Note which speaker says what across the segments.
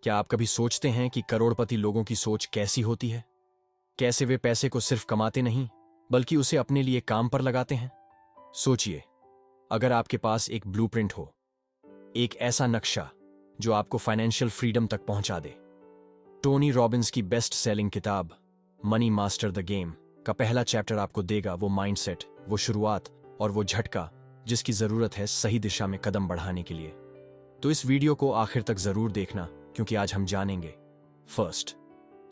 Speaker 1: क्या आप कभी सोचते हैं कि करोड़पति लोगों की सोच कैसी होती है? कैसे वे पैसे को सिर्फ कमाते नहीं, बल्कि उसे अपने लिए काम पर लगाते हैं? सोचिए, अगर आपके पास एक ब्लूप्रिंट हो, एक ऐसा नक्शा जो आपको फाइनेंशियल फ्रीडम तक पहुंचा दे। टोनी रॉबिन्स की बेस्ट सेलिंग किताब मनी मास्टर द गेम का पहला चैप्टर आपको देगा वो माइंडसेट, वो शुरुआत और वो झटका जिसकी जरूरत है सही दिशा में कदम बढ़ाने के लिए। तो इस वीडियो को आखिर तक जरूर देखना, क्योंकि आज हम जानेंगे फर्स्ट,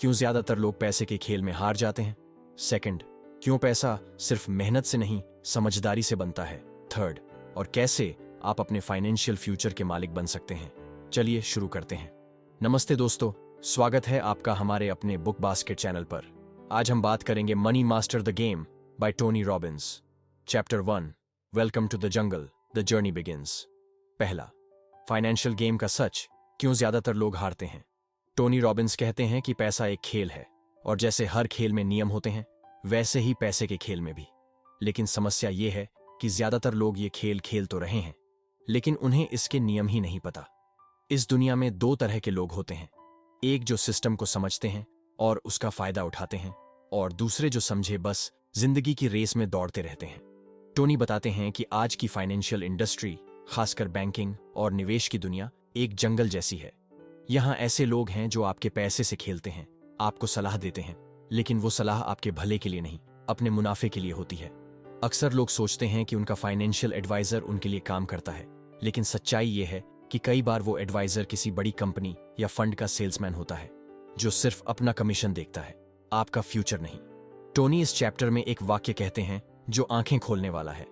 Speaker 1: क्यों ज्यादातर लोग पैसे के खेल में हार जाते हैं। सेकंड, क्यों पैसा सिर्फ मेहनत से नहीं समझदारी से बनता है। थर्ड, और कैसे आप अपने फाइनेंशियल फ्यूचर के मालिक बन सकते हैं। चलिए शुरू करते हैं। नमस्ते दोस्तों, स्वागत है आपका हमारे अपने बुक बास्केट चैनल पर। आज हम बात करेंगे money master the game by Tony Robbins. Chapter 1, welcome to the jungle, the journey begins. पहला, फाइनेंशियल गेम का सच, क्यों ज्यादातर लोग हारते हैं। टोनी रॉबिन्स कहते हैं कि पैसा एक खेल है, और जैसे हर खेल में नियम होते हैं, वैसे ही पैसे के खेल में भी। लेकिन समस्या यह है कि ज्यादातर लोग ये खेल खेल तो रहे हैं, लेकिन उन्हें इसके नियम ही नहीं पता। इस दुनिया में दो तरह के लोग होते हैं, एक जो सिस्टम को समझते हैं और उसका फायदा उठाते हैं, और दूसरे जो समझे बस जिंदगी की रेस में दौड़ते रहते हैं। टोनी बताते हैं कि आज की फाइनेंशियल इंडस्ट्री, खासकर बैंकिंग और निवेश की दुनिया, एक जंगल जैसी है। यहां ऐसे लोग हैं जो आपके पैसे से खेलते हैं, आपको सलाह देते हैं, लेकिन वो सलाह आपके भले के लिए नहीं, अपने मुनाफे के लिए होती है। अक्सर लोग सोचते हैं कि उनका फाइनेंशियल एडवाइजर उनके लिए काम करता है, लेकिन सच्चाई ये है कि कई बार वो एडवाइजर किसी बड़ी कंपनी या फंड का सेल्समैन होता है, जो सिर्फ अपना कमीशन देखता है, आपका फ्यूचर नहीं। टोनी इस चैप्टर में एक वाक्य कहते हैं जो आंखें खोलने वाला है।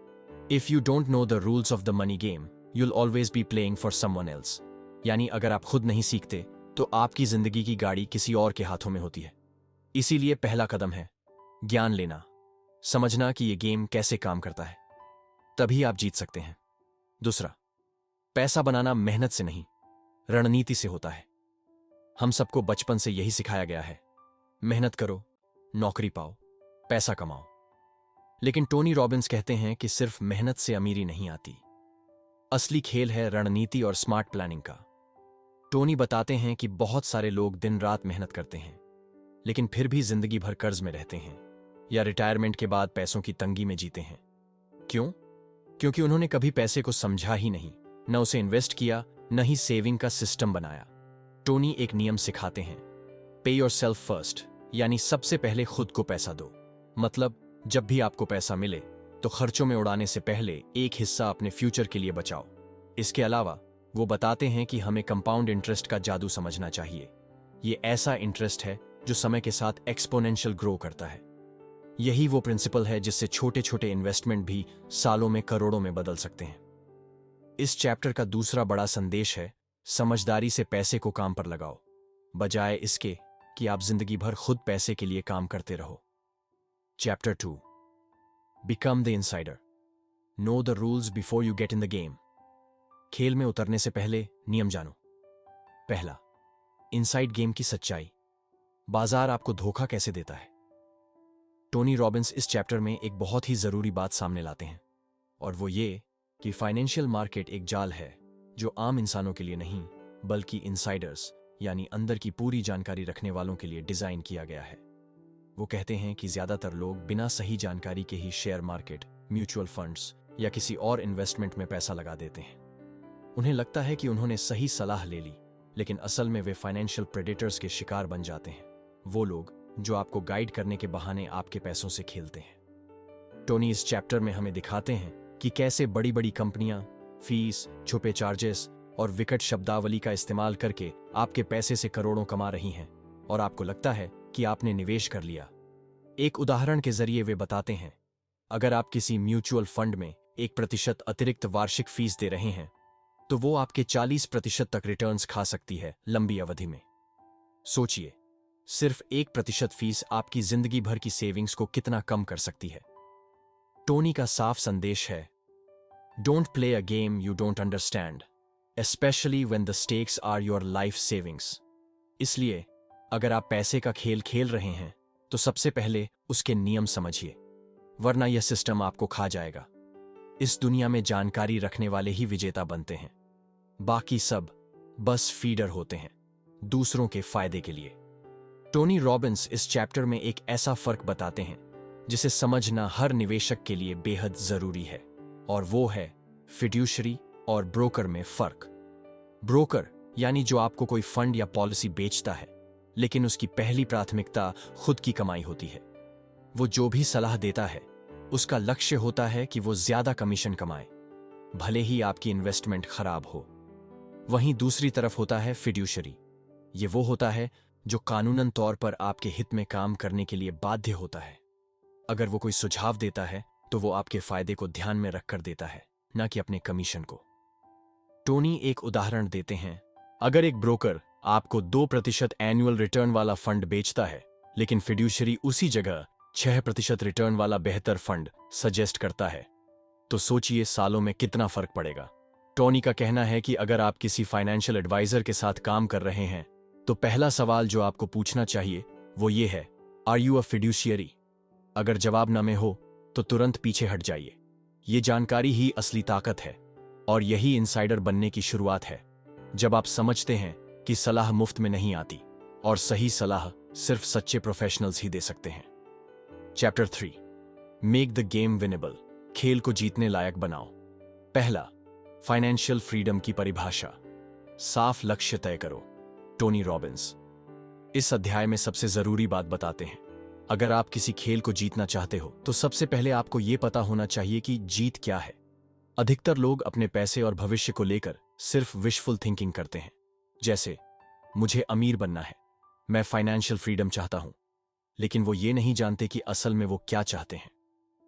Speaker 1: If you don't know the rules of the money game, you'll always be playing for someone else। यानी अगर आप खुद नहीं सीखते तो आपकी जिंदगी की गाड़ी किसी और के हाथों में होती है। इसीलिए पहला कदम है ज्ञान लेना, समझना कि यह गेम कैसे काम करता है, तभी आप जीत सकते हैं। दूसरा, पैसा बनाना मेहनत से नहीं, रणनीति से होता है। हम सबको बचपन से यही सिखाया गया है, मेहनत करो, नौकरी पाओ, पैसा कमाओ। लेकिन टोनी रॉबिन्स कहते हैं कि सिर्फ मेहनत से अमीरी नहीं आती, असली खेल है रणनीति और स्मार्ट प्लानिंग का। टोनी बताते हैं कि बहुत सारे लोग दिन रात मेहनत करते हैं, लेकिन फिर भी जिंदगी भर कर्ज में रहते हैं, या रिटायरमेंट के बाद पैसों की तंगी में जीते हैं। क्यों? क्योंकि उन्होंने कभी पैसे को समझा ही नहीं, न उसे इन्वेस्ट किया, न ही सेविंग का सिस्टम बनाया। टोनी एक नियम सिखाते हैं, पे योरसेल्फ फर्स्ट, यानी सबसे पहले खुद को पैसा दो। मतलब जब भी आपको पैसा मिले तो खर्चों में उड़ाने से पहले एक हिस्सा अपने फ्यूचर के लिए बचाओ। इसके अलावा वो बताते हैं कि हमें कंपाउंड इंटरेस्ट का जादू समझना चाहिए। ये ऐसा इंटरेस्ट है जो समय के साथ एक्सपोनेंशियल ग्रो करता है। यही वो प्रिंसिपल है जिससे छोटे छोटे इन्वेस्टमेंट भी सालों में करोड़ों में बदल सकते हैं। इस चैप्टर का दूसरा बड़ा संदेश है, समझदारी से पैसे को काम पर लगाओ, बजाय इसके कि आप जिंदगी भर खुद पैसे के लिए काम करते रहो। Chapter 2, Become the insider. Know the rules before you get in the game. खेल में उतरने से पहले नियम जानो। पहला, इनसाइड गेम की सच्चाई, बाजार आपको धोखा कैसे देता है। टोनी रॉबिन्स इस चैप्टर में एक बहुत ही जरूरी बात सामने लाते हैं, और वो ये कि फाइनेंशियल मार्केट एक जाल है जो आम इंसानों के लिए नहीं, बल्कि इनसाइडर्स यानी अंदर की पूरी जानकारी रखने वालों के लिए डिजाइन किया गया है। वो कहते हैं कि ज्यादातर लोग बिना सही जानकारी के ही शेयर मार्केट, म्यूचुअल फंड्स या किसी और इन्वेस्टमेंट में पैसा लगा देते हैं। उन्हें लगता है कि उन्होंने सही सलाह ले ली, लेकिन असल में वे फाइनेंशियल प्रेडेटर्स के शिकार बन जाते हैं, वो लोग जो आपको गाइड करने के बहाने आपके पैसों से खेलते हैं। टोनी इस चैप्टर में हमें दिखाते हैं कि कैसे बड़ी बड़ी कंपनियां फीस, छुपे चार्जेस और विकट शब्दावली का इस्तेमाल करके आपके पैसे से करोड़ों कमा रही हैं, और आपको लगता है कि आपने निवेश कर लिया। एक उदाहरण के जरिए वे बताते हैं, अगर आप किसी म्यूचुअल फंड में 1% अतिरिक्त वार्षिक फीस दे रहे हैं, तो वो आपके 40% तक रिटर्न्स खा सकती है लंबी अवधि में। सोचिए, सिर्फ 1% फीस आपकी जिंदगी भर की सेविंग्स को कितना कम कर सकती है। टोनी का साफ संदेश है, don't play a game you don't understand, especially when the stakes are your life savings. इसलिए अगर आप पैसे का खेल खेल रहे हैं तो सबसे पहले उसके नियम समझिए, वरना यह सिस्टम आपको खा जाएगा। इस दुनिया में जानकारी रखने वाले ही विजेता बनते हैं, बाकी सब बस फीडर होते हैं। दूसरों के फायदे के लिए। टोनी रॉबिन्स इस चैप्टर में एक ऐसा फर्क बताते हैं जिसे समझना हर निवेशक के लिए बेहद जरूरी है, और वो है फिड्यूशरी और ब्रोकर में फर्क। ब्रोकर यानी जो आपको कोई फंड या पॉलिसी बेचता है, लेकिन उसकी पहली प्राथमिकता खुद की कमाई होती है। वो जो भी सलाह देता है उसका लक्ष्य होता है कि वो ज्यादा कमीशन कमाए, भले ही आपकी इन्वेस्टमेंट खराब हो। वहीं दूसरी तरफ होता है फिड्यूशरी। ये वो होता है जो कानूनन तौर पर आपके हित में काम करने के लिए बाध्य होता है। अगर वो कोई सुझाव देता है तो वो आपके फायदे को ध्यान में रखकर देता है, ना कि अपने कमीशन को। टोनी एक उदाहरण देते हैं। अगर एक ब्रोकर आपको 2% एनुअल रिटर्न वाला फंड बेचता है, लेकिन फिड्यूशरी उसी जगह 6% रिटर्न वाला बेहतर फंड सजेस्ट करता है, तो सोचिए सालों में कितना फर्क पड़ेगा। टोनी का कहना है कि अगर आप किसी फाइनेंशियल एडवाइजर के साथ काम कर रहे हैं तो पहला सवाल जो आपको पूछना चाहिए वो ये है, आर यू अ फिड्यूशियरी? अगर जवाब न में हो तो तुरंत पीछे हट जाइए। ये जानकारी ही असली ताकत है, और यही इनसाइडर बनने की शुरुआत है, जब आप समझते हैं कि सलाह मुफ्त में नहीं आती और सही सलाह सिर्फ सच्चे प्रोफेशनल्स ही दे सकते हैं। Chapter 3, make the game winnable, खेल को जीतने लायक बनाओ। पहला, फाइनेंशियल फ्रीडम की परिभाषा। साफ लक्ष्य तय करो। टोनी रॉबिन्स इस अध्याय में सबसे जरूरी बात बताते हैं। अगर आप किसी खेल को जीतना चाहते हो तो सबसे पहले आपको यह पता होना चाहिए कि जीत क्या है। अधिकतर लोग अपने पैसे और भविष्य को लेकर सिर्फ विशफुल थिंकिंग करते हैं, जैसे मुझे अमीर बनना है, मैं फाइनेंशियल फ्रीडम चाहता हूं, लेकिन वो ये नहीं जानते कि असल में वो क्या चाहते हैं।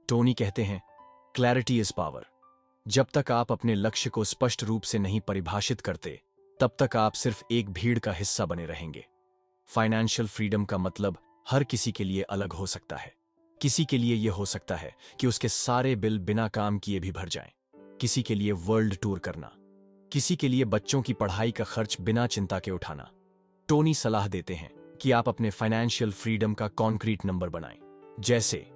Speaker 1: टोनी कहते हैं, क्लैरिटी इज पावर। जब तक आप अपने लक्ष्य को स्पष्ट रूप से नहीं परिभाषित करते, तब तक आप सिर्फ एक भीड़ का हिस्सा बने रहेंगे। फाइनेंशियल फ्रीडम का मतलब हर किसी के लिए अलग हो सकता है। किसी के लिए यह हो सकता है कि उसके सारे बिल बिना काम किए भी भर जाएं, किसी के लिए वर्ल्ड टूर करना, किसी के लिए बच्चों की पढ़ाई का खर्च बिना चिंता के उठाना। टोनी सलाह देते हैं कि आप अपने फाइनेंशियल फ्रीडम का कॉन्क्रीट नंबर बनाएं, जैसे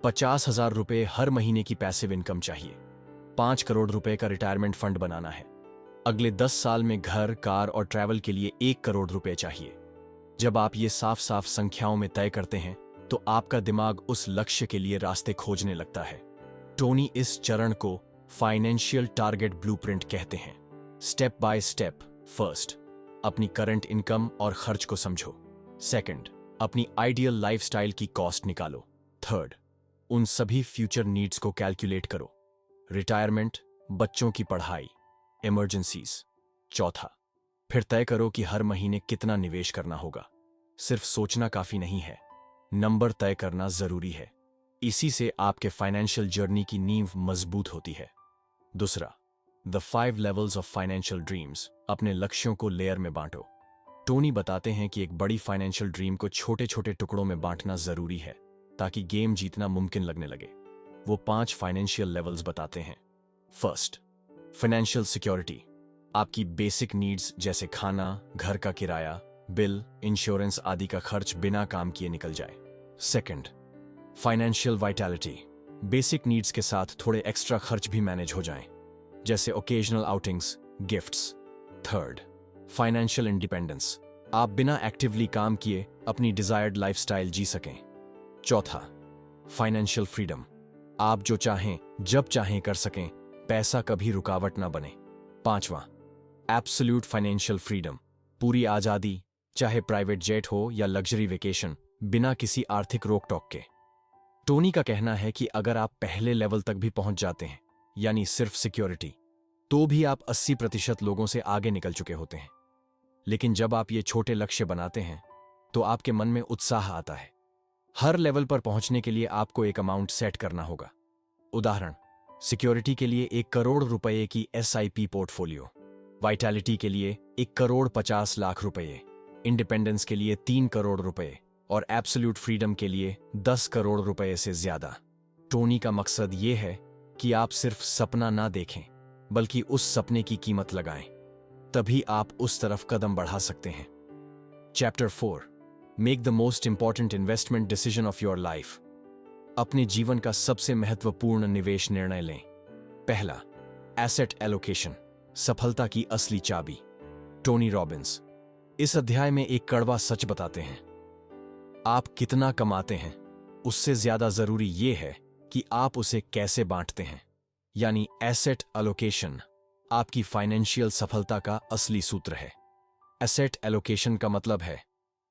Speaker 1: 50,000 रुपए हर महीने की पैसिव इनकम चाहिए, 5 करोड़ रुपए का रिटायरमेंट फंड बनाना है, अगले 10 साल में घर, कार और ट्रैवल के लिए 1 करोड़ रुपए चाहिए। जब आप ये साफ साफ संख्याओं में तय करते हैं तो आपका दिमाग उस लक्ष्य के लिए रास्ते खोजने लगता है। टोनी इस चरण को फाइनेंशियल टारगेट ब्लूप्रिंट कहते हैं। Step by step. फर्स्ट, अपनी करंट इनकम और खर्च को समझो। सेकंड, अपनी आइडियल लाइफस्टाइल की कॉस्ट निकालो। थर्ड, उन सभी फ्यूचर नीड्स को कैलकुलेट करो, रिटायरमेंट, बच्चों की पढ़ाई, इमरजेंसीज। चौथा, फिर तय करो कि हर महीने कितना निवेश करना होगा। सिर्फ सोचना काफी नहीं है, नंबर तय करना जरूरी है। इसी से आपके फाइनेंशियल जर्नी की नींव मजबूत होती है। दूसरा, the 5 levels of financial dreams. अपने लक्ष्यों को लेयर में बांटो। टोनी बताते हैं कि एक बड़ी फाइनेंशियल ड्रीम को छोटे छोटे टुकड़ों में बांटना जरूरी है ताकि गेम जीतना मुमकिन लगने लगे। वो 5 फाइनेंशियल लेवल्स बताते हैं। First, financial security. आपकी बेसिक नीड्स जैसे खाना, घर का किराया, बिल, इंश्योरेंस आदि का खर्च बिना काम किए निकल जाए। Second, financial vitality. Basic needs के साथ थोड़े एक्स्ट्रा खर्च भी मैनेज हो जाएं, जैसे occasional outings, gifts. Third, financial independence. आप बिना एक्टिवली काम किए अपनी डिजायर्ड लाइफस्टाइल जी सकें। चौथा, फाइनेंशियल फ्रीडम। आप जो चाहें जब चाहें कर सकें, पैसा कभी रुकावट ना बने। पांचवा, एब्सोल्यूट फाइनेंशियल फ्रीडम। पूरी आजादी, चाहे प्राइवेट जेट हो या लग्जरी वेकेशन, बिना किसी आर्थिक रोक टोक के। टोनी का कहना है कि अगर आप पहले लेवल तक भी पहुंच जाते हैं, यानी सिर्फ सिक्योरिटी, तो भी आप 80% लोगों से आगे निकल चुके होते हैं। लेकिन जब आप ये छोटे लक्ष्य बनाते हैं तो आपके मन में उत्साह आता है। हर लेवल पर पहुंचने के लिए आपको एक अमाउंट सेट करना होगा। उदाहरण, सिक्योरिटी के लिए 1 करोड़ रुपए की SIP पोर्टफोलियो, वाइटैलिटी के लिए 1 करोड़ 50 लाख रुपए, इंडिपेंडेंस के लिए 3 करोड़ रुपए और एब्सोल्यूट फ्रीडम के लिए 10 करोड़ रुपए से ज्यादा। टोनी का मकसद ये है कि आप सिर्फ सपना ना देखें, बल्कि उस सपने की कीमत लगाएं। तभी आप उस तरफ कदम बढ़ा सकते हैं। Chapter 4, make the most important investment decision of your life. अपने जीवन का सबसे महत्वपूर्ण निवेश निर्णय लें। पहला, एसेट एलोकेशन, सफलता की असली चाबी। टोनी रॉबिन्स इस अध्याय में एक कड़वा सच बताते हैं। आप कितना कमाते हैं, उससे ज्यादा जरूरी यह है कि आप उसे कैसे बांटते हैं, यानी एसेट एलोकेशन आपकी फाइनेंशियल सफलता का असली सूत्र है। एसेट एलोकेशन का मतलब है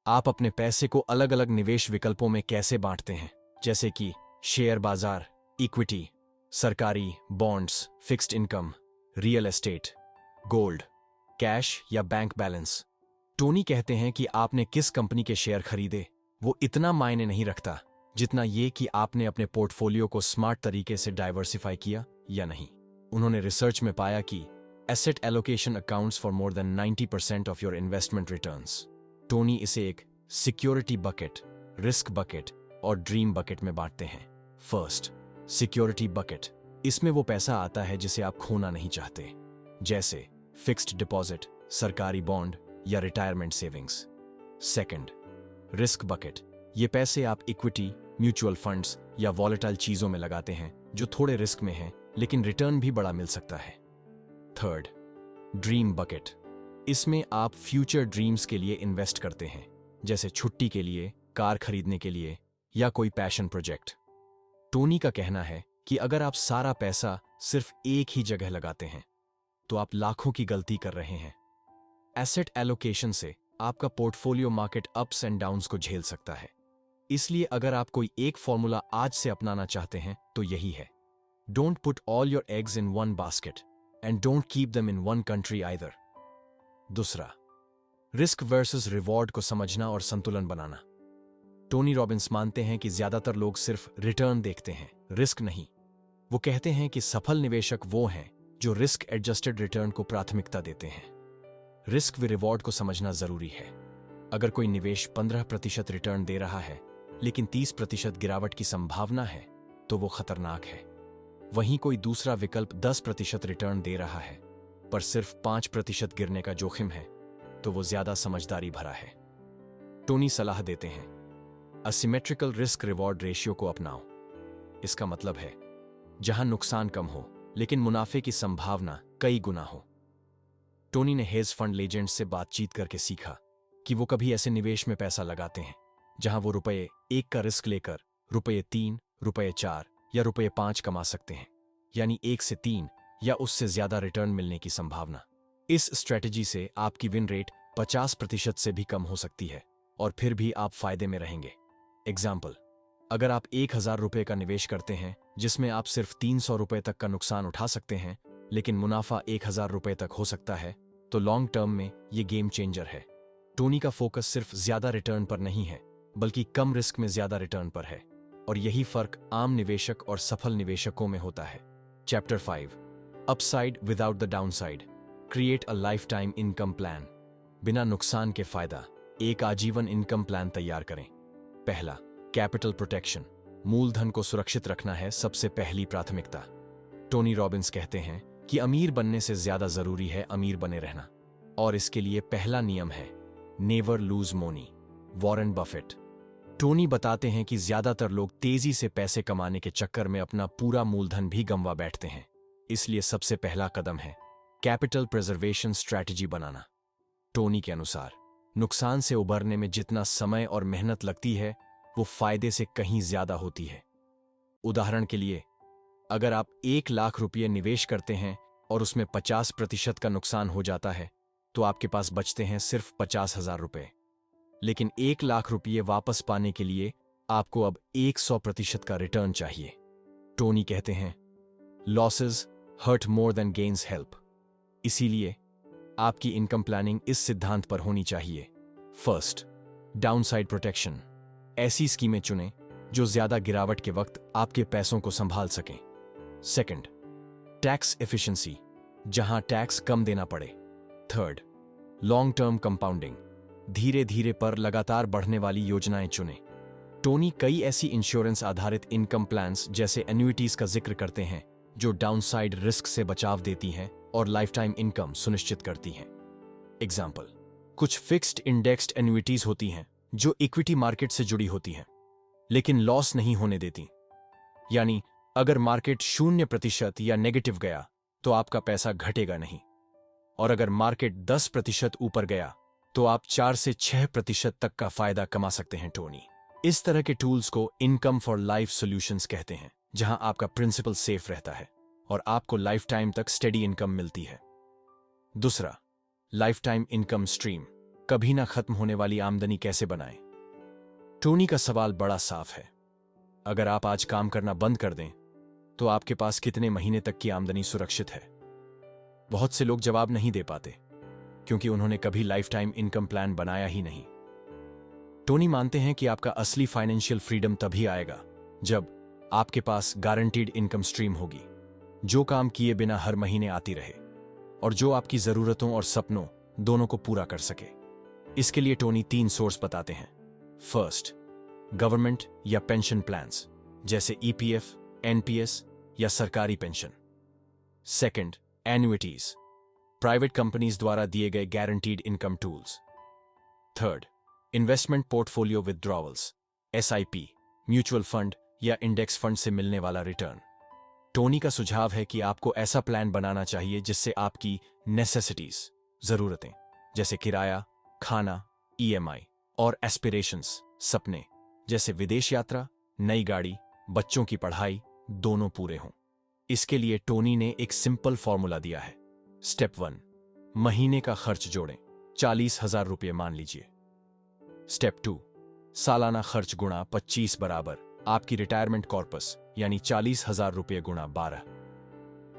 Speaker 1: आप अपने पैसे को अलग अलग निवेश विकल्पों में कैसे बांटते हैं, जैसे कि शेयर बाजार, इक्विटी, सरकारी bonds, fixed income, real estate, gold, cash या बैंक बैलेंस। टोनी कहते हैं कि आपने किस कंपनी के शेयर खरीदे वो इतना मायने नहीं रखता जितना ये कि आपने अपने पोर्टफोलियो को स्मार्ट तरीके से डाइवर्सिफाई किया या नहीं। उन्होंने रिसर्च में पाया कि asset allocation accounts for more than 90% of your investment returns. Tony इसे एक सिक्योरिटी बकेट, रिस्क बकेट और ड्रीम बकेट में बांटते हैं। First, security bucket. इसमें वो पैसा आता है जिसे आप खोना नहीं चाहते, जैसे फिक्स्ड डिपॉजिट, सरकारी बॉन्ड या retirement savings. Second, risk bucket. ये पैसे आप इक्विटी, म्यूचुअल फंड्स या वॉलेटाइल चीजों में लगाते हैं जो थोड़े रिस्क में हैं लेकिन रिटर्न भी बड़ा मिल सकता है। Third, dream bucket. इसमें आप फ्यूचर ड्रीम्स के लिए इन्वेस्ट करते हैं, जैसे छुट्टी के लिए, कार खरीदने के लिए या कोई पैशन प्रोजेक्ट। टोनी का कहना है कि अगर आप सारा पैसा सिर्फ एक ही जगह लगाते हैं तो आप लाखों की गलती कर रहे हैं। एसेट एलोकेशन से आपका portfolio market ups and downs को झेल सकता है। इसलिए अगर आप कोई एक फॉर्मूला आज से अपनाना चाहते हैं तो यही है, don't put all your eggs in one basket and don't keep them in one country either. दूसरा, रिस्क वर्सेस रिवॉर्ड को समझना और संतुलन बनाना। टोनी रॉबिन्स मानते हैं कि ज्यादातर लोग सिर्फ रिटर्न देखते हैं, रिस्क नहीं। वो कहते हैं कि सफल निवेशक वो हैं जो रिस्क एडजस्टेड रिटर्न को प्राथमिकता देते हैं। रिस्क व रिवॉर्ड को समझना जरूरी है। अगर कोई निवेश 15% रिटर्न दे रहा है लेकिन 30% गिरावट की संभावना है तो वो खतरनाक है। वहीं कोई दूसरा विकल्प 10% रिटर्न दे रहा है पर सिर्फ 5% गिरने का जोखिम है तो वो ज्यादा समझदारी भरा है। टोनी सलाह देते हैं, असिमेट्रिकल रिस्क रिवॉर्ड रेशियो को अपनाओ। इसका मतलब है जहां नुकसान कम हो लेकिन मुनाफे की संभावना कई गुना हो। टोनी ने हेज फंड एजेंट्स से बातचीत करके सीखा कि वो कभी ऐसे निवेश में पैसा लगाते हैं जहां वो ₹1 का रिस्क लेकर ₹3, ₹4 या ₹5 कमा सकते हैं, यानी 1 से 3 या उससे ज्यादा रिटर्न मिलने की संभावना। इस स्ट्रेटजी से आपकी विन रेट 50% से भी कम हो सकती है और फिर भी आप फायदे में रहेंगे। एग्जाम्पल, अगर आप ₹1000 का निवेश करते हैं जिसमें आप सिर्फ ₹300 तक का नुकसान उठा सकते हैं लेकिन मुनाफा ₹1000 तक हो सकता है, तो लॉन्ग टर्म में ये गेम चेंजर है। टोनी का फोकस सिर्फ ज्यादा रिटर्न पर नहीं है बल्कि कम रिस्क में ज्यादा रिटर्न पर है, और यही फर्क आम निवेशक और सफल निवेशकों में होता है। Chapter 5, upside without the downside, create a life time income plan. बिना नुकसान के फायदा, एक आजीवन इनकम प्लान तैयार करें। पहला, कैपिटल प्रोटेक्शन। मूलधन को सुरक्षित रखना है सबसे पहली प्राथमिकता। टोनी रॉबिन्स कहते हैं कि अमीर बनने से ज्यादा जरूरी है अमीर बने रहना, और इसके लिए पहला नियम है never lose money. Warren Buffett. Tony बताते हैं कि ज्यादातर लोग तेजी से पैसे कमाने के चक्कर में अपना पूरा मूलधन भी गंवा बैठते हैं। इसलिए सबसे पहला कदम है कैपिटल प्रिजर्वेशन स्ट्रैटेजी बनाना। टोनी के अनुसार नुकसान से उबरने में जितना समय और मेहनत लगती है वो फायदे से कहीं ज्यादा होती है। उदाहरण के लिए, अगर आप ₹1,00,000 निवेश करते हैं और उसमें 50% का नुकसान हो जाता है तो आपके पास बचते हैं सिर्फ ₹50,000। लेकिन ₹1,00,000 वापस पाने के लिए आपको अब 100% का रिटर्न चाहिए। टोनी कहते हैं, losses hurt more than gains help. इसीलिए आपकी इनकम प्लानिंग इस सिद्धांत पर होनी चाहिए। First, downside protection. ऐसी स्कीमें चुनें जो ज्यादा गिरावट के वक्त आपके पैसों को संभाल सकें। सेकंड, टैक्स एफिशिएंसी, जहां टैक्स कम देना पड़े। Third, long term compounding. धीरे धीरे पर लगातार बढ़ने वाली योजनाएं चुनें। टोनी कई ऐसी इंश्योरेंस आधारित इनकम प्लान्स जैसे एन्युइटीज का जिक्र करते हैं जो डाउनसाइड रिस्क से बचाव देती हैं और लाइफ टाइम इनकम सुनिश्चित करती हैं। एग्जाम्पल, कुछ फिक्स्ड इंडेक्स्ड एन्युइटीज होती हैं जो इक्विटी मार्केट से जुड़ी होती हैं लेकिन लॉस नहीं होने देती। यानी अगर मार्केट 0% या नेगेटिव गया तो आपका पैसा घटेगा नहीं, और अगर मार्केट 10% ऊपर गया तो आप 4 से 6% तक का फायदा कमा सकते हैं। टोनी इस तरह के टूल्स को इनकम फॉर लाइफ सॉल्यूशंस कहते हैं, जहां आपका प्रिंसिपल सेफ रहता है और आपको लाइफ टाइम तक स्टेडी इनकम मिलती है। दूसरा, लाइफ टाइम इनकम स्ट्रीम, कभी ना खत्म होने वाली आमदनी कैसे बनाएं? टोनी का सवाल बड़ा साफ है। अगर आप आज काम करना बंद कर दें तो आपके पास कितने महीने तक की आमदनी सुरक्षित है? बहुत से लोग जवाब नहीं दे पाते क्योंकि उन्होंने कभी लाइफ टाइम इनकम प्लान बनाया ही नहीं। टोनी मानते हैं कि आपका असली फाइनेंशियल फ्रीडम तभी आएगा जब आपके पास गारंटीड इनकम स्ट्रीम होगी, जो काम किए बिना हर महीने आती रहे और जो आपकी जरूरतों और सपनों दोनों को पूरा कर सके। इसके लिए टोनी 3 सोर्स बताते हैं। फर्स्ट, गवर्नमेंट या पेंशन प्लान्स जैसे ईपीएफ, एनपीएस या सरकारी pension. Second, annuities, private companies द्वारा दिए गए guaranteed income tools. Third, investment portfolio withdrawals, SIP, mutual fund या इंडेक्स फंड से मिलने वाला रिटर्न। टोनी का सुझाव है कि आपको ऐसा प्लान बनाना चाहिए जिससे आपकी नेसेसिटीज, जरूरतें जैसे किराया, खाना, ईएमआई और एस्पिरेशंस, सपने जैसे विदेश यात्रा, नई गाड़ी, बच्चों की पढ़ाई, दोनों पूरे हों। इसके लिए टोनी ने एक सिंपल फॉर्मूला दिया है। स्टेप 1, महीने का खर्च जोड़ें, 40,000 रुपये मान लीजिए। स्टेप 2, सालाना खर्च गुणा 25 बराबर आपकी रिटायरमेंट कॉर्पस यानी 40,000 रुपये गुणा 12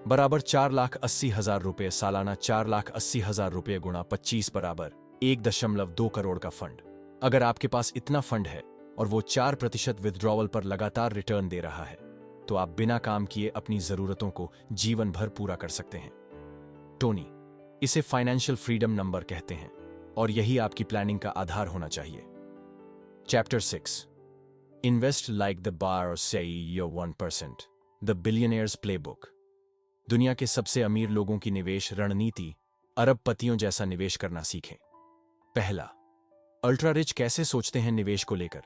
Speaker 1: बराबर 4,80,000 रुपये। सालाना 4,80,000 रुपये गुणा 25 बराबर 1.2 करोड़ का फंड। अगर आपके पास इतना फंड है और वो 4% विथड्रॉवल पर लगातार रिटर्न दे रहा है तो आप बिना काम किए अपनी जरूरतों को जीवन भर पूरा कर सकते हैं। टोनी इसे फाइनेंशियल फ्रीडम नंबर कहते हैं और यही आपकी प्लानिंग का आधार होना चाहिए। Chapter 6, invest like the bar और से योर 1%, द बिलियनियर्स प्लेबुक। दुनिया के सबसे अमीर लोगों की निवेश रणनीति, अरबपतियों जैसा निवेश करना सीखें। पहला, अल्ट्रा रिच कैसे सोचते हैं निवेश को लेकर।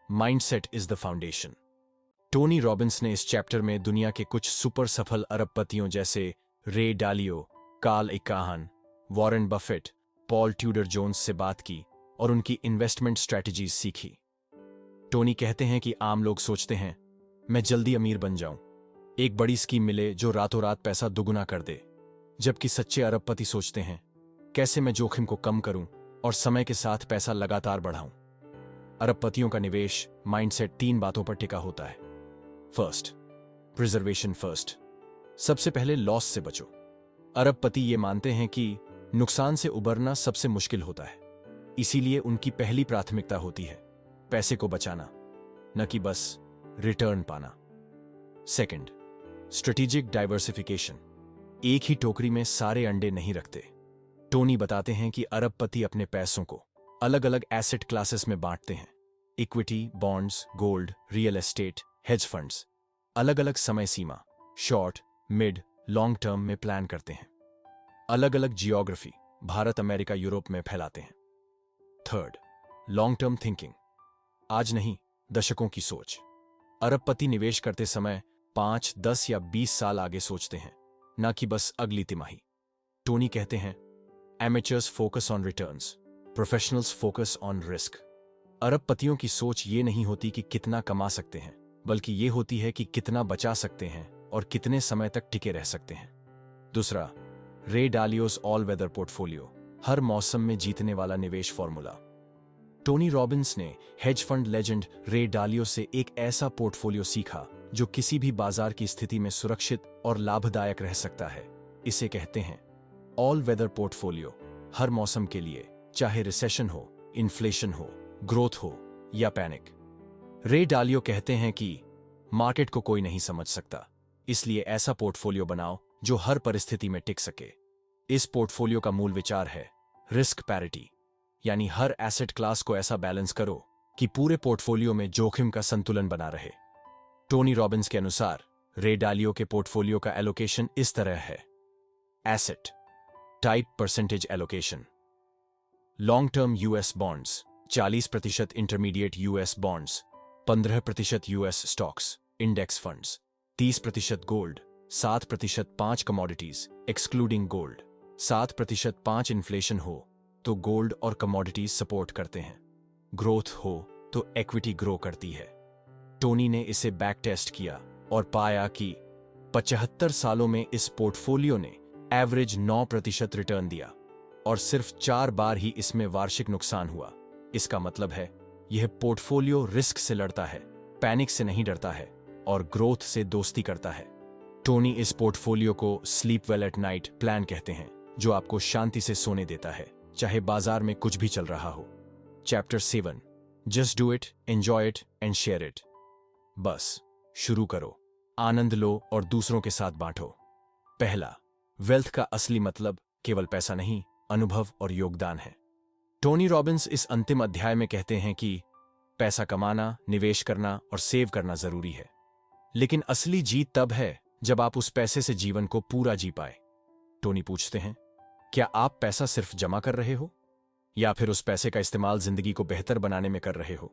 Speaker 1: Mindset is the foundation. Tony Robbins ने इस चैप्टर में दुनिया के कुछ सुपर सफल अरबपतियों जैसे Ray Dalio, Carl Icahn, Warren Buffett, Paul Tudor Jones से बात की और उनकी इन्वेस्टमेंट स्ट्रैटेजीज सीखी। टोनी कहते हैं कि आम लोग सोचते हैं मैं जल्दी अमीर बन जाऊं, एक बड़ी स्कीम मिले जो रातों रात पैसा दुगुना कर दे, जबकि सच्चे अरबपति सोचते हैं कैसे मैं जोखिम को कम करूं और समय के साथ पैसा लगातार बढ़ाऊं। अरबपतियों का निवेश माइंडसेट 3 बातों पर टिका होता है। फर्स्ट, प्रिजर्वेशन फर्स्ट, सबसे पहले लॉस से बचो। अरबपति ये मानते हैं कि नुकसान से उबरना सबसे मुश्किल होता है, इसीलिए उनकी पहली प्राथमिकता होती है पैसे को बचाना, न कि बस रिटर्न पाना। सेकंड, स्ट्रेटेजिक डाइवर्सिफिकेशन, एक ही टोकरी में सारे अंडे नहीं रखते। टोनी बताते हैं कि अरबपति अपने पैसों को अलग अलग एसेट क्लासेस में बांटते हैं, equity, bonds, gold, real estate, hedge funds. अलग अलग समय सीमा, शॉर्ट, मिड, लॉन्ग टर्म में प्लान करते हैं। अलग अलग जियोग्राफी, भारत, अमेरिका, यूरोप में फैलाते हैं। थर्ड, लॉन्ग टर्म थिंकिंग, आज नहीं दशकों की सोच। अरबपति निवेश करते समय 5, 10 या 20 साल आगे सोचते हैं, ना कि बस अगली तिमाही। टोनी कहते हैं amateurs focus on returns, professionals focus on risk. अरबपतियों की सोच ये नहीं होती कि कितना कमा सकते हैं, बल्कि ये होती है कि कितना बचा सकते हैं और कितने समय तक टिके रह सकते हैं। दूसरा, रे डालियोस ऑल वेदर पोर्टफोलियो, हर मौसम में जीतने वाला निवेश फॉर्मूला। टोनी रॉबिन्स ने हेज फंड लेजेंड रे डालियो से एक ऐसा पोर्टफोलियो सीखा जो किसी भी बाजार की स्थिति में सुरक्षित और लाभदायक रह सकता है। इसे कहते हैं ऑल वेदर पोर्टफोलियो, हर मौसम के लिए, चाहे रिसेशन हो, इन्फ्लेशन हो, ग्रोथ हो या पैनिक। रे डालियो कहते हैं कि मार्केट को कोई नहीं समझ सकता, इसलिए ऐसा पोर्टफोलियो बनाओ जो हर परिस्थिति में टिक सके। इस पोर्टफोलियो का मूल विचार है रिस्क पैरिटी, यानी हर एसेट क्लास को ऐसा बैलेंस करो कि पूरे पोर्टफोलियो में जोखिम का संतुलन बना रहे। टोनी रॉबिन्स के अनुसार रे डालियो के पोर्टफोलियो का एलोकेशन इस तरह है। Asset type percentage allocation, long term US bonds 40%, intermediate US bonds 15%, US stocks, index funds 30%, gold 7%, 5 commodities excluding gold 7%, 5 inflation हो तो गोल्ड और कमोडिटीज सपोर्ट करते हैं, ग्रोथ हो तो इक्विटी ग्रो करती है। टोनी ने इसे बैक टेस्ट किया और पाया कि 75 सालों में इस पोर्टफोलियो ने एवरेज 9% रिटर्न दिया और सिर्फ 4 बार ही इसमें वार्षिक नुकसान हुआ। इसका मतलब है यह पोर्टफोलियो रिस्क से लड़ता है, पैनिक से नहीं डरता है और ग्रोथ से दोस्ती करता है। टोनी इस पोर्टफोलियो को sleep well at night plan कहते हैं, जो आपको शांति से सोने देता है, चाहे बाजार में कुछ भी चल रहा हो। Chapter 7, just do it, enjoy it and share it. बस शुरू करो, आनंद लो और दूसरों के साथ बांटो। पहला, वेल्थ का असली मतलब केवल पैसा नहीं, अनुभव और योगदान है। टोनी रॉबिन्स इस अंतिम अध्याय में कहते हैं कि पैसा कमाना, निवेश करना और सेव करना जरूरी है, लेकिन असली जीत तब है जब आप उस पैसे से जीवन को पूरा जी पाए। टोनी पूछते हैं, क्या आप पैसा सिर्फ जमा कर रहे हो या फिर उस पैसे का इस्तेमाल जिंदगी को बेहतर बनाने में कर रहे हो?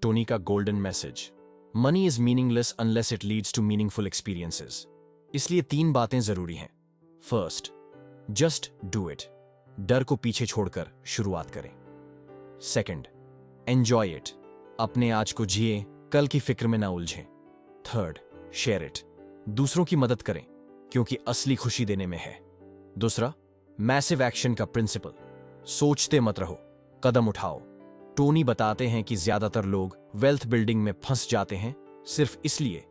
Speaker 1: टोनी का golden message, money is meaningless unless it leads to meaningful experiences. इसलिए 3 बातें जरूरी हैं। फर्स्ट, जस्ट डू इट, डर को पीछे छोड़कर शुरुआत करें। सेकंड, एंजॉय इट, अपने आज को जिए, कल की फिक्र में ना उलझें। थर्ड, शेयर इट, दूसरों की मदद करें क्योंकि असली खुशी देने में है। दूसरा, मैसिव एक्शन का प्रिंसिपल, सोचते मत रहो, कदम उठाओ। टोनी बताते हैं कि ज्यादातर लोग वेल्थ बिल्डिंग में फंस जाते हैं सिर्फ इसलिए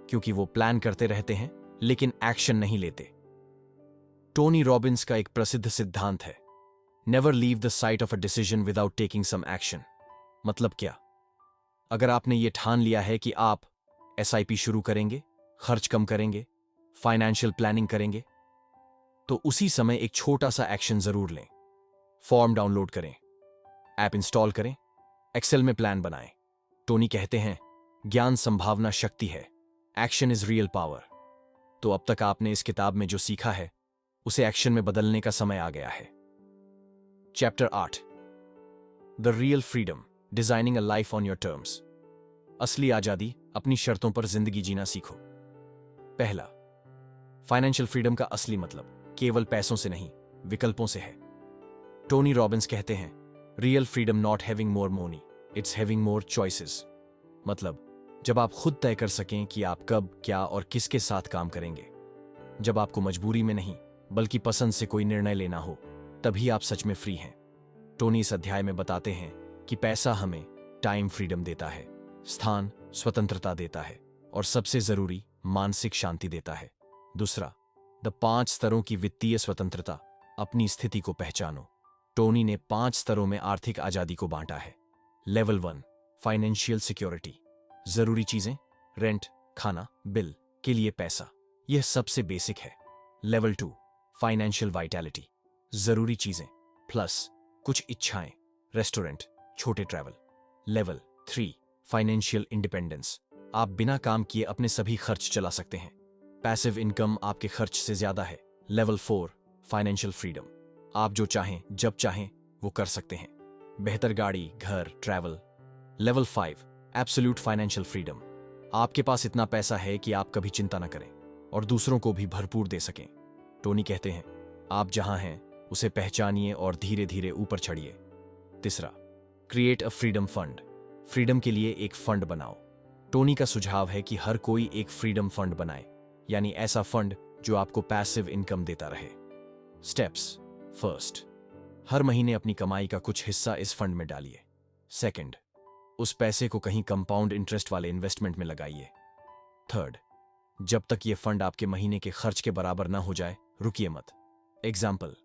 Speaker 1: क्योंकि वो प्लान करते रहते हैं लेकिन एक्शन नहीं लेते। टोनी रॉबिन्स का एक प्रसिद्ध सिद्धांत है, never leave the site of a decision without taking some action. मतलब क्या? अगर आपने ये ठान लिया है कि आप एसआईपी शुरू करेंगे, खर्च कम करेंगे, फाइनेंशियल प्लानिंग करेंगे, तो उसी समय एक छोटा सा एक्शन जरूर लें। फॉर्म डाउनलोड करें, ऐप इंस्टॉल करें, एक्सेल में प्लान बनाएं। टोनी कहते हैं, ज्ञान संभावना शक्ति है, एक्शन इज रियल पावर। तो अब तक आपने इस किताब में जो सीखा है उसे एक्शन में बदलने का समय आ गया है। Chapter 8, the real freedom, designing a life on your terms. असली आजादी, अपनी शर्तों पर जिंदगी जीना सीखो। पहला, फाइनेंशियल फ्रीडम का असली मतलब केवल पैसों से नहीं, विकल्पों से है। टोनी रॉबिन्स कहते हैं, real freedom not having more money, it's having more choices. मतलब जब आप खुद तय कर सकें कि आप कब, क्या और किसके साथ काम करेंगे, जब आपको मजबूरी में नहीं बल्कि पसंद से कोई निर्णय लेना हो, तभी आप सच में फ्री हैं। टोनी इस अध्याय में बताते हैं कि पैसा हमें टाइम फ्रीडम देता है, स्थान स्वतंत्रता देता है और सबसे जरूरी मानसिक शांति देता है। दूसरा, द 5 स्तरों की वित्तीय स्वतंत्रता, अपनी स्थिति को पहचानो। टोनी ने 5 स्तरों में आर्थिक आजादी को बांटा है। लेवल 1, फाइनेंशियल सिक्योरिटी, जरूरी चीजें, रेंट, खाना, बिल के लिए पैसा, यह सबसे बेसिक है। लेवल 2, फाइनेंशियल वाइटैलिटी, जरूरी चीजें प्लस कुछ इच्छाएं, रेस्टोरेंट, छोटे ट्रैवल। लेवल 3, फाइनेंशियल इंडिपेंडेंस, आप बिना काम किए अपने सभी खर्च चला सकते हैं, पैसिव इनकम आपके खर्च से ज्यादा है। लेवल 4, फाइनेंशियल फ्रीडम, आप जो चाहें जब चाहें वो कर सकते हैं, बेहतर गाड़ी, घर, travel. Level 5, absolute financial freedom, आपके पास इतना पैसा है कि आप कभी चिंता न करें और दूसरों को भी भरपूर दे सकें। टोनी कहते हैं, आप जहां हैं उसे पहचानिए और धीरे धीरे ऊपर चढ़िए। तीसरा, create a freedom fund, freedom के लिए एक फंड बनाओ। टोनी का सुझाव है कि हर कोई एक फ्रीडम फंड बनाए, यानी ऐसा फंड जो आपको पैसिव इनकम देता रहे। स्टेप्स, फर्स्ट, हर महीने अपनी कमाई का कुछ हिस्सा इस फंड में डालिए। सेकंड, उस पैसे को कहीं कंपाउंड इंटरेस्ट वाले इन्वेस्टमेंट में लगाइए। थर्ड, जब तक यह फंड आपके महीने के खर्च के बराबर ना हो जाए रुकिए मत। एग्जाम्पल,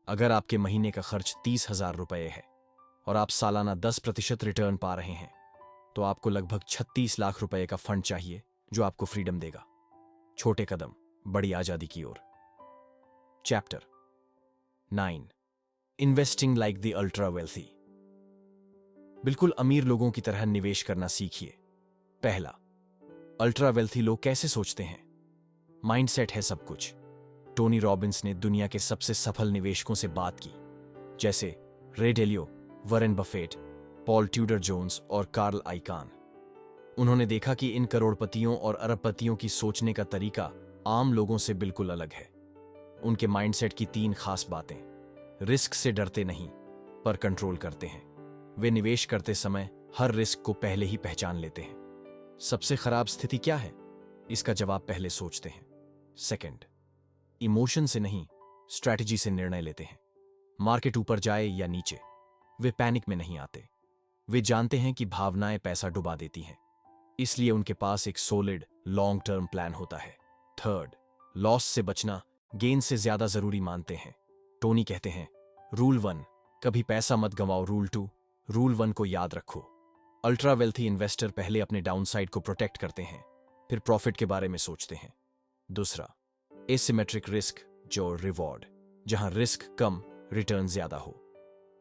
Speaker 1: अगर आपके महीने का खर्च 30,000 रुपए है और आप सालाना 10% रिटर्न पा रहे हैं, तो आपको लगभग 36 लाख रुपए का फंड चाहिए जो आपको फ्रीडम देगा। छोटे कदम, बड़ी आजादी की ओर। Chapter 9, investing like the ultra wealthy, बिल्कुल अमीर लोगों की तरह निवेश करना सीखिए। पहला, अल्ट्रा वेल्थी लोग कैसे सोचते हैं? माइंडसेट है सब कुछ। टोनी रॉबिन्स ने दुनिया के सबसे सफल निवेशकों से बात की, जैसे Ray Dalio, Warren Buffett, Paul Tudor Jones और कार्ल आइकान। उन्होंने देखा कि इन करोड़पतियों और अरबपतियों की सोचने का तरीका आम लोगों से बिल्कुल अलग है। उनके माइंडसेट की 3 खास बातें, रिस्क से डरते नहीं, पर कंट्रोल करते हैं। वे निवेश करते समय हर रिस्क को पहले ही पहचान लेते हैं। सबसे खराब स्थिति क्या है? इसका जवाब पहले सोचते हैं। सेकंड, इमोशन से नहीं, स्ट्रैटेजी से निर्णय लेते हैं। मार्केट ऊपर जाए या नीचे, वे पैनिक में नहीं आते। वे जानते हैं कि भावनाएं पैसा डुबा देती हैं, इसलिए उनके पास एक सॉलिड लॉन्ग टर्म प्लान होता है। थर्ड, लॉस से बचना गेन से ज्यादा जरूरी मानते हैं। टोनी कहते हैं, रूल 1, कभी पैसा मत गंवाओ। रूल 2, रूल 1 को याद रखो। अल्ट्रा वेल्थी इन्वेस्टर पहले अपने डाउनसाइड को प्रोटेक्ट करते हैं, फिर प्रॉफिट के बारे में सोचते हैं। दूसरा, एसिमेट्रिक रिस्क जो रिवॉर्ड, जहां रिस्क कम रिटर्न ज्यादा हो।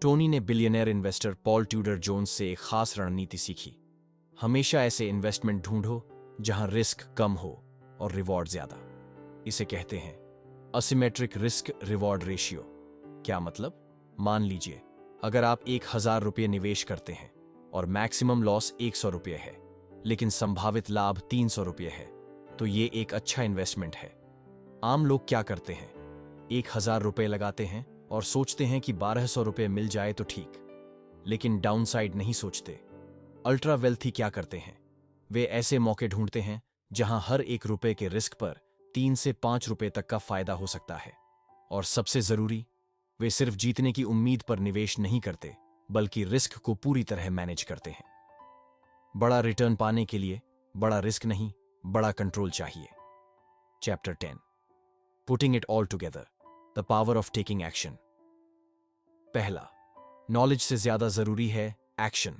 Speaker 1: टोनी ने billionaire investor Paul Tudor Jones से एक खास रणनीति सीखी। हमेशा ऐसे इन्वेस्टमेंट ढूंढो जहां रिस्क कम हो और रिवॉर्ड ज्यादा। इसे कहते हैं असिमेट्रिक रिस्क रिवॉर्ड रेशियो। क्या मतलब? मान लीजिए अगर आप 1000 रुपये निवेश करते हैं और मैक्सिमम लॉस 100 रुपये है, लेकिन संभावित लाभ 300 रुपये है, तो ये एक अच्छा इन्वेस्टमेंट है। आम लोग क्या करते हैं? 1000 रुपये लगाते हैं और सोचते हैं कि 1200 रुपये मिल जाए तो ठीक, लेकिन डाउनसाइड नहीं सोचते। अल्ट्रा वेल्थी क्या करते हैं? वे ऐसे मौके ढूंढते हैं जहां हर 1 रुपये के रिस्क पर 3 से 5 रुपये तक का फायदा हो सकता है। और सबसे जरूरी, वे सिर्फ जीतने की उम्मीद पर निवेश नहीं करते, बल्कि रिस्क को पूरी तरह मैनेज करते हैं। बड़ा रिटर्न पाने के लिए बड़ा रिस्क नहीं, बड़ा कंट्रोल चाहिए। Chapter 10, putting it all together, the power of taking action. पहला, नॉलेज से ज्यादा जरूरी है एक्शन,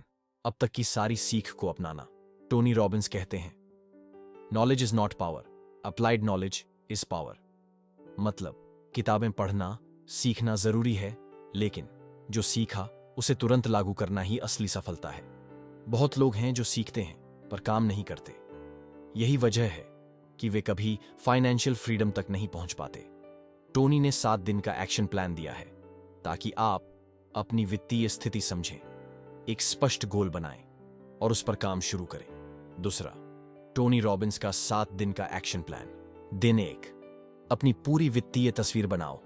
Speaker 1: अब तक की सारी सीख को अपनाना। टोनी रॉबिन्स कहते हैं, knowledge is not power, applied knowledge is power. मतलब किताबें पढ़ना सीखना जरूरी है, लेकिन जो सीखा उसे तुरंत लागू करना ही असली सफलता है। बहुत लोग हैं जो सीखते हैं पर काम नहीं करते। यही वजह है कि वे कभी फाइनेंशियल फ्रीडम तक नहीं पहुंच पाते। टोनी ने 7 दिन का एक्शन प्लान दिया है ताकि आप अपनी वित्तीय स्थिति समझें, एक स्पष्ट गोल बनाएं और उस पर काम शुरू करें। दूसरा, टोनी रॉबिन्स का 7 दिन का एक्शन प्लान। दिन 1, अपनी पूरी वित्तीय तस्वीर बनाओ।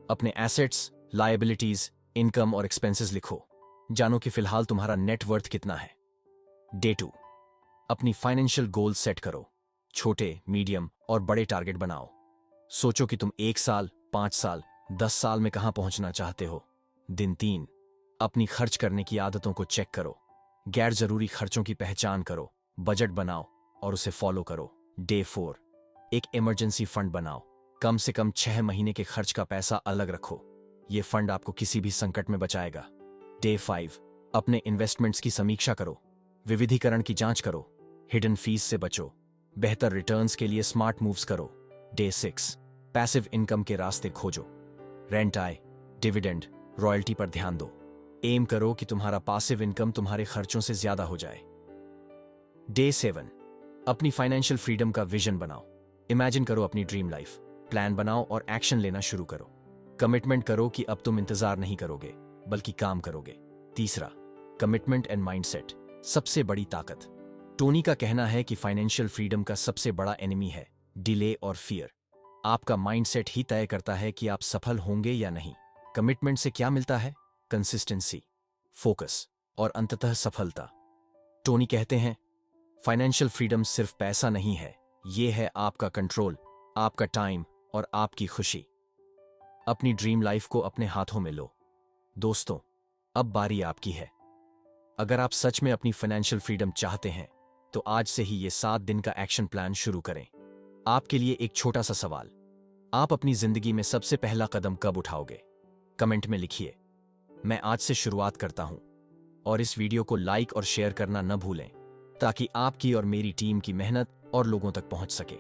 Speaker 1: अपने एसेट्स, लायबिलिटीज, इनकम और एक्सपेंसेस लिखो। जानो कि फिलहाल तुम्हारा नेट वर्थ कितना है। डे 2, अपनी फाइनेंशियल गोल सेट करो। छोटे, मीडियम और बड़े टारगेट बनाओ। सोचो कि तुम 1 साल, 5 साल, 10 साल में कहां पहुंचना चाहते हो। दिन 3, अपनी खर्च करने की आदतों को चेक करो। गैर जरूरी खर्चों की पहचान करो, बजट बनाओ और उसे फॉलो करो। डे 4, एक इमरजेंसी फंड बनाओ। कम से कम 6 महीने के खर्च का पैसा अलग रखो। यह फंड आपको किसी भी संकट में बचाएगा। डे 5, अपने इन्वेस्टमेंट्स की समीक्षा करो, विविधीकरण की जांच करो, हिडन फीस से बचो, बेहतर रिटर्न्स के लिए स्मार्ट मूव्स करो। डे 6, पैसिव इनकम के रास्ते खोजो। रेंट आय, डिविडेंड, रॉयल्टी पर ध्यान दो। एम करो कि तुम्हारा पासिव इनकम तुम्हारे खर्चों से ज्यादा हो जाए। डे 7, अपनी फाइनेंशियल फ्रीडम का विजन बनाओ। इमेजिन करो अपनी ड्रीम लाइफ, प्लान बनाओ और एक्शन लेना शुरू करो। कमिटमेंट करो कि अब तुम इंतजार नहीं करोगे बल्कि काम करोगे। तीसरा, कमिटमेंट एंड माइंडसेट, सबसे बड़ी ताकत। टोनी का कहना है कि फाइनेंशियल फ्रीडम का सबसे बड़ा एनिमी है डिले और फियर। आपका माइंडसेट ही तय करता है कि आप सफल होंगे या नहीं। कमिटमेंट से क्या मिलता है? कंसिस्टेंसी, फोकस और अंततः सफलता। टोनी कहते हैं, फाइनेंशियल फ्रीडम सिर्फ पैसा नहीं है, यह है आपका कंट्रोल, आपका टाइम और आपकी खुशी। अपनी ड्रीम लाइफ को अपने हाथों में लो। दोस्तों, अब बारी आपकी है। अगर आप सच में अपनी फाइनेंशियल फ्रीडम चाहते हैं तो आज से ही ये 7 दिन का एक्शन प्लान शुरू करें। आपके लिए एक छोटा सा सवाल, आप अपनी जिंदगी में सबसे पहला कदम कब उठाओगे? कमेंट में लिखिए। मैं आज से शुरुआत करता हूं। और इस वीडियो को लाइक और शेयर करना न भूलें ताकि आपकी और मेरी टीम की मेहनत और लोगों तक पहुंच सके।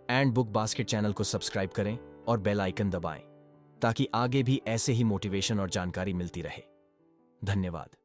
Speaker 1: एंड बुक बास्केट चैनल को सब्सक्राइब करें और बेल आइकन दबाएं ताकि आगे भी ऐसे ही मोटिवेशन और जानकारी मिलती रहे। धन्यवाद।